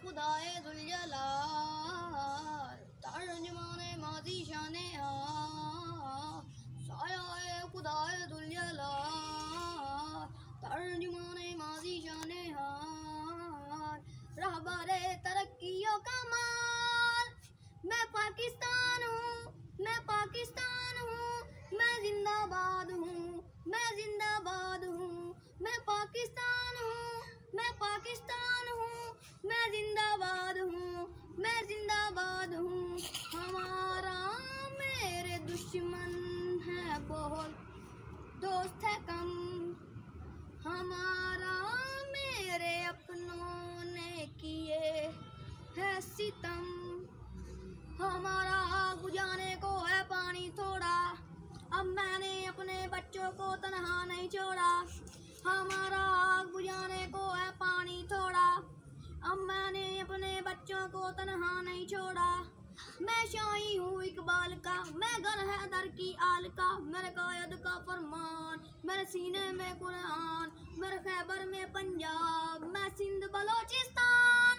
खुदाए जुल जलाल, तर्जुमाने माज़ी शाने साया खुदाए जुल जलाल, तर्जुमाने माज़ी शाने रहबरे तरक्कियों का माल। मैं पाकिस्तान हूँ, मैं पाकिस्तान हूँ, मैं जिंदाबाद हूँ, मैं जिंदाबाद हूँ, मैं पाकिस्तान हूँ, मैं पाकिस्तान हूँ, मैं जिंदाबाद हूँ, मैं जिंदाबाद हूँ। हमारा मेरे दुश्मन है बहुत, दोस्त है कम, हमारा मेरे अपनों ने किए है सितम। हमारा आग बुझाने को है पानी थोड़ा, अब मैंने अपने बच्चों को तन्हा नहीं छोड़ा। हमारा आग बुझाने को है पानी थोड़ा, अब मैंने अपने बच्चों को तन्हा नहीं छोड़ा। मैं शाही हूँ इकबाल का, मैं गन हैदर की आल का, मेरे कायद का फरमान, मेरे सीने में कुरान, मेरे खैबर में पंजाब, मैं सिंध बलोचिस्तान।